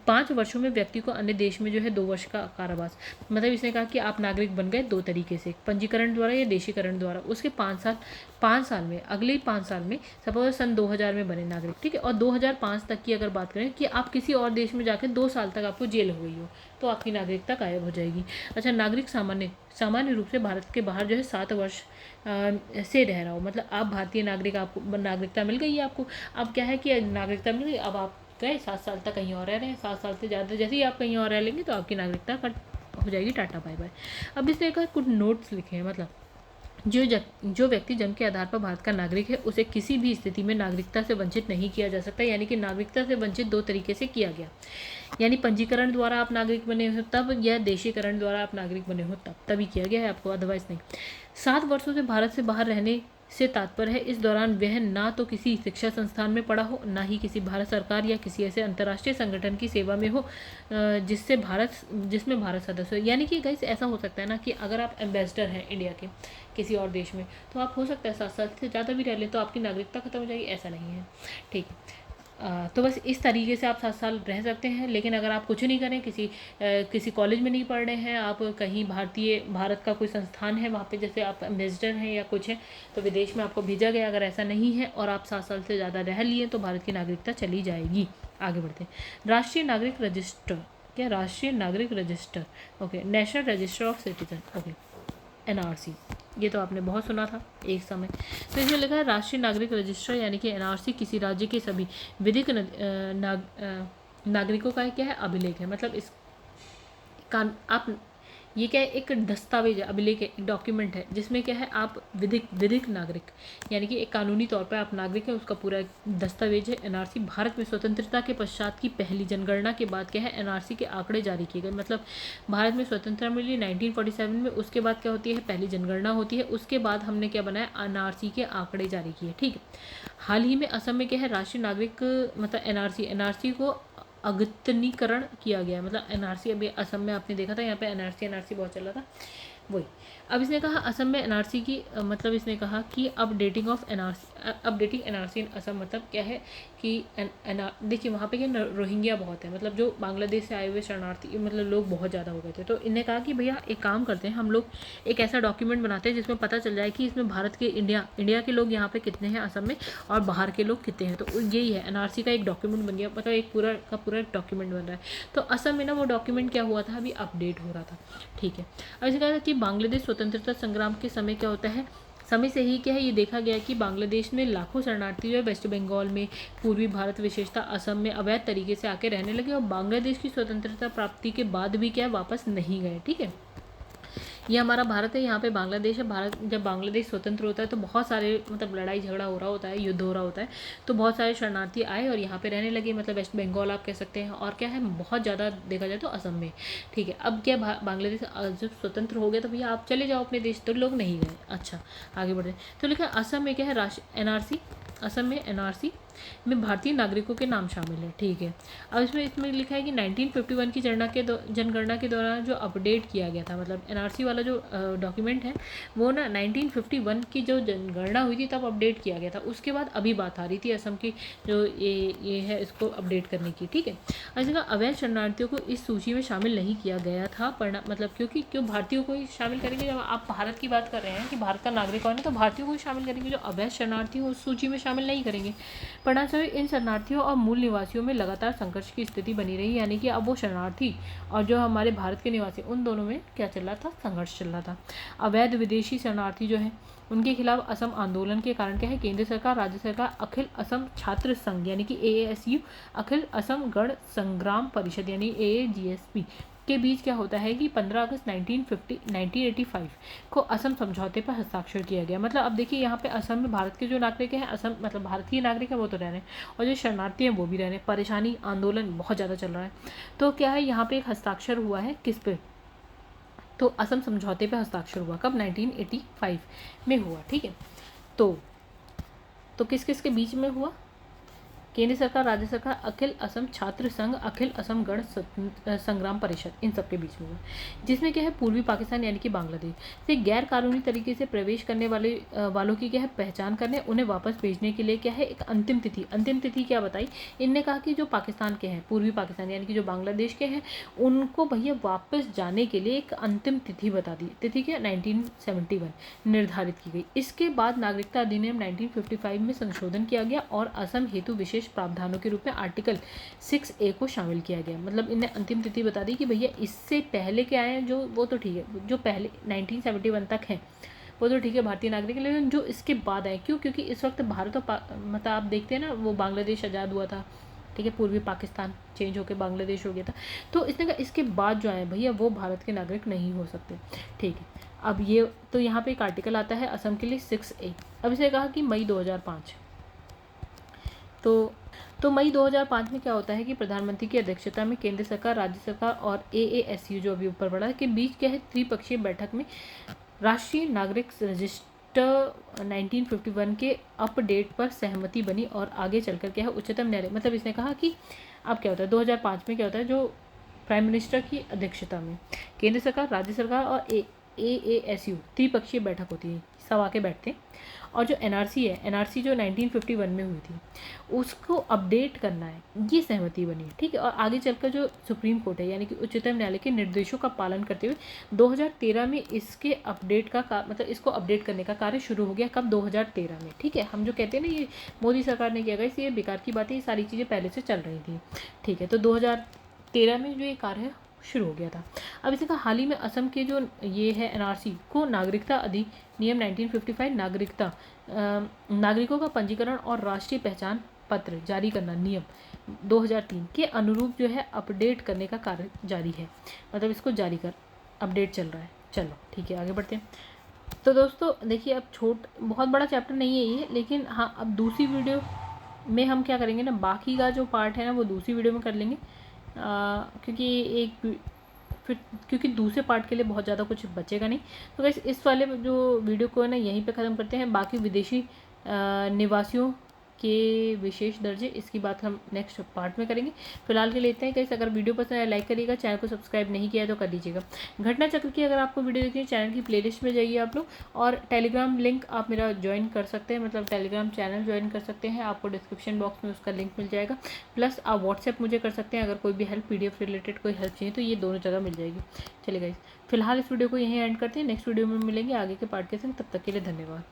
5 वर्षों में व्यक्ति को अन्य देश में जो है 2 वर्ष का कारावास। मतलब इसने कहा कि आप नागरिक बन गए 2 तरीके से, पंजीकरण द्वारा या देशीकरण द्वारा, उसके 5 साल में, अगले 5 साल में, सपोज सन 2000 में बने नागरिक, ठीक है, और 2005 तक की अगर बात करें कि आप किसी और देश में जाकर 2 साल तक आपको जेल हो गई हो, तो आपकी नागरिकता गायब हो जाएगी। अच्छा, नागरिक सामान्य रूप से भारत के बाहर जो है 7 वर्ष से रह रहा हो, मतलब आप भारतीय नागरिक, आपको नागरिकता मिल गई है आपको। अब क्या है कि नागरिकता मिल गई, अब आप गए 7 साल तक कहीं और रह रहे हैं, 7 साल से ज़्यादा जैसे ही आप कहीं और रह लेंगे तो आपकी नागरिकता कट हो जाएगी, टाटा बाय बाय। अब इसने कहा कुछ नोट्स लिखे हैं, मतलब जो व्यक्ति जन्म के आधार पर भारत का नागरिक है उसे किसी भी स्थिति में नागरिकता से वंचित नहीं किया जा सकता। यानी कि नागरिकता से वंचित 2 तरीके से किया गया, यानी पंजीकरण द्वारा आप नागरिक बने हो तब, या देशीकरण द्वारा आप नागरिक बने हो तब, तभी किया गया है आपको, अदरवाइज नहीं। 7 वर्षों से भारत से बाहर रहने से तात्पर्य है इस दौरान वह ना तो किसी शिक्षा संस्थान में पढ़ा हो, ना ही किसी भारत सरकार या किसी ऐसे अंतर्राष्ट्रीय संगठन की सेवा में हो जिसमें भारत सदस्य हो। यानी कि गाइस ऐसा हो सकता है ना कि अगर आप एम्बेसडर हैं इंडिया के किसी और देश में, तो आप हो सकता है 7 साल से ज़्यादा भी रह लें तो आपकी नागरिकता खत्म हो जाएगी, ऐसा नहीं है, ठीक है। तो बस इस तरीके से आप 7 साल रह सकते हैं। लेकिन अगर आप कुछ नहीं करें, किसी कॉलेज में नहीं पढ़ रहे हैं, आप कहीं भारत का कोई संस्थान है वहाँ पे, जैसे आप एम्बेसडर हैं या कुछ है, तो विदेश में आपको भेजा गया, अगर ऐसा नहीं है और आप 7 साल से ज़्यादा रह लिए तो भारत की नागरिकता चली जाएगी। आगे बढ़ते हैं। राष्ट्रीय नागरिक रजिस्टर, क्या राष्ट्रीय नागरिक register, okay, national register of citizen, okay, NRC, ये तो आपने बहुत सुना था एक समय। तो इसमें लिखा है राष्ट्रीय नागरिक रजिस्टर, यानी कि एनआरसी किसी राज्य के सभी विधिक नागरिकों का क्या है, अभिलेख है। मतलब इस आप ये क्या है, एक दस्तावेज है, अभिलेख है, एक डॉक्यूमेंट है जिसमें क्या है आप विधिक नागरिक, यानी कि एक कानूनी तौर पर आप नागरिक हैं, उसका पूरा दस्तावेज है। एनआरसी भारत में स्वतंत्रता के पश्चात की पहली जनगणना के बाद क्या है, एनआरसी के आंकड़े जारी किए गए। मतलब भारत में स्वतंत्रता मिली 1947 में, उसके बाद क्या होती है, पहली जनगणना होती है, उसके बाद हमने क्या बनाया, एनआरसी के आंकड़े जारी किए, ठीक है। हाल ही में असम में क्या है, राष्ट्रीय नागरिक मतलब एनआरसी को अद्यतनीकरण किया गया। मतलब एनआरसी अभी असम में आपने देखा था, यहाँ पे एनआरसी बहुत चल रहा था, वही। अब इसने कहा असम में एनआरसी की मतलब इसने कहा कि अपडेटिंग एनआरसी इन असम, मतलब क्या है कि देखिए वहाँ पे क्या रोहिंग्या बहुत है, मतलब जो बांग्लादेश से आए हुए शरणार्थी, मतलब लोग बहुत ज़्यादा हो गए थे। तो इन्हें कहा कि भैया एक काम करते हैं, हम लोग एक ऐसा डॉक्यूमेंट बनाते हैं जिसमें पता चल जाए कि इसमें भारत के इंडिया के लोग यहाँ पे कितने हैं असम में, और बाहर के लोग कितने हैं। तो यही है, एनआरसी का एक डॉक्यूमेंट बन गया, मतलब एक पूरा का पूरा एक डॉक्यूमेंट बन रहा है। तो असम में ना वो डॉक्यूमेंट क्या हुआ था, अभी अपडेट हो रहा था, ठीक है। अब इसे कहा कि बांग्लादेश स्वतंत्रता संग्राम के समय क्या होता है, समय से ही क्या है ये देखा गया कि बांग्लादेश में लाखों शरणार्थी जो है वेस्ट बंगाल में, पूर्वी भारत विशेषता असम में अवैध तरीके से आके रहने लगे, और बांग्लादेश की स्वतंत्रता प्राप्ति के बाद भी क्या वापस नहीं गए, ठीक है। ये हमारा भारत है, यहाँ पे बांग्लादेश है। भारत जब बांग्लादेश स्वतंत्र होता है तो बहुत सारे मतलब लड़ाई झगड़ा हो रहा होता है, युद्ध हो रहा होता है, तो बहुत सारे शरणार्थी आए और यहाँ पे रहने लगे, मतलब वेस्ट बंगाल आप कह सकते हैं, और क्या है बहुत ज़्यादा देखा जाए तो असम में, ठीक है। अब क्या बांग्लादेश जब स्वतंत्र हो गया तो भैया आप चले जाओ अपने देश, तो लोग नहीं गए। अच्छा, आगे बढ़े तो लिखा असम में क्या है, एनआरसी, असम में एनआरसी में भारतीय नागरिकों के नाम शामिल है, ठीक है। अब इसमें लिखा है कि 1951 की जनगणना के दौरान जो अपडेट किया गया था, मतलब एनआरसी वाला जो डॉक्यूमेंट है वो ना 1951 की जो जनगणना हुई थी तब अपडेट किया गया था। उसके बाद अभी बात आ रही थी असम की जो ये है इसको अपडेट करने की, ठीक है। अच्छा, अवैध शरणार्थियों को इस सूची में शामिल नहीं किया गया था, मतलब क्यों भारतीयों को ही शामिल करेंगे, जब आप भारत की बात कर रहे हैं कि भारत का नागरिक कौन है तो भारतीयों को ही शामिल करेंगे, जो अवैध शरणार्थी हो उस सूची में शामिल नहीं करेंगे। परिणामस्वरूप इन शरणार्थियों और मूल निवासियों में लगातार संघर्ष की स्थिति बनी रही, यानी कि अब वो शरणार्थी और जो हमारे भारत के निवासी, उन दोनों में क्या चल रहा था, संघर्ष चल रहा था। अवैध विदेशी शरणार्थी जो है उनके खिलाफ असम आंदोलन के कारण क्या है, केंद्र सरकार, राज्य सरकार, अखिल असम छात्र संघ यानी कि AASU, अखिल असम गण संग्राम परिषद यानी AAGSP के बीच क्या होता है कि 15 अगस्त 1985 को असम समझौते पर हस्ताक्षर किया गया। मतलब अब देखिए यहाँ पे असम में भारत के जो नागरिक हैं, असम मतलब भारतीय नागरिक हैं वो तो रह रहे हैं, और जो शरणार्थी हैं वो भी रह रहे हैं। परेशानी आंदोलन बहुत ज़्यादा चल रहा है। तो क्या है यहाँ पे एक हस्ताक्षर हुआ है किस पे, तो असम समझौते पे हस्ताक्षर हुआ कब, 1985 में हुआ, ठीक है। तो किस किस के बीच में हुआ, केंद्र सरकार, राज्य सरकार, अखिल असम छात्र संघ, अखिल असम गण संग्राम परिषद, इन सबके बीच में हुआ, जिसमें क्या है पूर्वी पाकिस्तान यानी कि बांग्लादेश से गैर कानूनी तरीके से प्रवेश करने वालों की क्या है पहचान करने, उन्हें वापस भेजने के लिए क्या है एक अंतिम तिथि क्या बताई। इनने कहा कि जो पाकिस्तान के हैं, पूर्वी पाकिस्तान यानी कि जो बांग्लादेश के हैं, उनको भैया वापस जाने के लिए एक अंतिम तिथि बता दी। तिथि क्या 1971 निर्धारित की गई। इसके बाद नागरिकता अधिनियम 1955 में संशोधन किया गया और असम हेतु विशेष प्रावधानों के रूप में आर्टिकल 6A को शामिल किया गया। मतलब इन्हें अंतिम तिथि बता दी कि भैया इससे पहले के आए हैं जो, वो तो ठीक है, जो पहले 1971 तक हैं वो तो ठीक है भारतीय नागरिक, लेकिन जो इसके बाद आए, क्यों, क्योंकि इस वक्त भारत और मतलब आप देखते हैं ना, वो बांग्लादेश आज़ाद हुआ था, ठीक है, पूर्वी पाकिस्तान चेंज होकर बांग्लादेश हो गया था, तो इसने कहा इसके बाद जो आए भैया वो भारत के नागरिक नहीं हो सकते, ठीक है। अब ये तो यहाँ पे एक आर्टिकल आता है असम के लिए 6A। अब इसे कहा कि मई 2005, तो मई 2005 में क्या होता है कि प्रधानमंत्री की अध्यक्षता में केंद्र सरकार, राज्य सरकार और AASU जो अभी ऊपर बढ़ा के बीच क्या है त्रिपक्षीय बैठक में राष्ट्रीय नागरिक रजिस्टर 1951 के अपडेट पर सहमति बनी और आगे चलकर क्या है उच्चतम न्यायालय, मतलब इसने कहा कि अब क्या होता है 2005 में क्या होता है, जो प्राइम मिनिस्टर की अध्यक्षता में केंद्र सरकार, राज्य सरकार और AASU त्रिपक्षीय बैठक होती है, सब आके बैठते हैं, और जो NRC है, NRC जो 1951 में हुई थी उसको अपडेट करना है, ये सहमति बनी है, ठीक है। और आगे चलकर जो सुप्रीम कोर्ट है यानी कि उच्चतम न्यायालय के निर्देशों का पालन करते हुए 2013 में इसके अपडेट का मतलब इसको अपडेट करने का कार्य शुरू हो गया। कब? 2013 में, ठीक है। हम जो कहते हैं ना ये मोदी सरकार ने किया गया, इसलिए बेकार की बात है, ये सारी चीज़ें पहले से चल रही थी, ठीक है। तो 2013 में जो ये कार्य है शुरू हो गया था। अब इसे कहा हाल ही में असम के जो ये है NRC को नागरिकता अधिनियम 1955 नागरिकों का पंजीकरण और राष्ट्रीय पहचान पत्र जारी करना नियम 2003 के अनुरूप जो है अपडेट करने का कार्य जारी है, मतलब इसको जारी कर अपडेट चल रहा है। चलो ठीक है, आगे बढ़ते हैं। तो दोस्तों देखिए, अब बहुत बड़ा चैप्टर नहीं है ये, लेकिन हाँ अब दूसरी वीडियो में हम क्या करेंगे ना, बाकी का जो पार्ट है ना वो दूसरी वीडियो में कर लेंगे, क्योंकि दूसरे पार्ट के लिए बहुत ज़्यादा कुछ बचेगा नहीं। तो वैसे इस वाले जो वीडियो को है ना यहीं पे ख़त्म करते हैं। बाकी विदेशी निवासियों के विशेष दर्जे, इसकी बात हम नेक्स्ट पार्ट में करेंगे। फिलहाल के लेते हैं गाइस, अगर वीडियो पसंद आए लाइक करिएगा, चैनल को सब्सक्राइब नहीं किया है तो कर लीजिएगा। घटना चक्र की अगर आपको वीडियो देखनी है चैनल की प्लेलिस्ट में जाइए आप लोग, और टेलीग्राम लिंक आप मेरा ज्वाइन कर सकते हैं, मतलब टेलीग्राम चैनल ज्वाइन कर सकते हैं, आपको डिस्क्रिप्शन बॉक्स में उसका लिंक मिल जाएगा। प्लस आप व्हाट्सएप मुझे कर सकते हैं, अगर कोई भी हेल्प PDF रिलेटेड कोई हेल्प चाहिए तो ये दोनों जगह मिल जाएगी। चलिए गाइस, फिलहाल इस वीडियो को यहीं एंड करते हैं, नेक्स्ट वीडियो में मिलेंगे आगे के पार्ट के संग, तब तक के लिए धन्यवाद।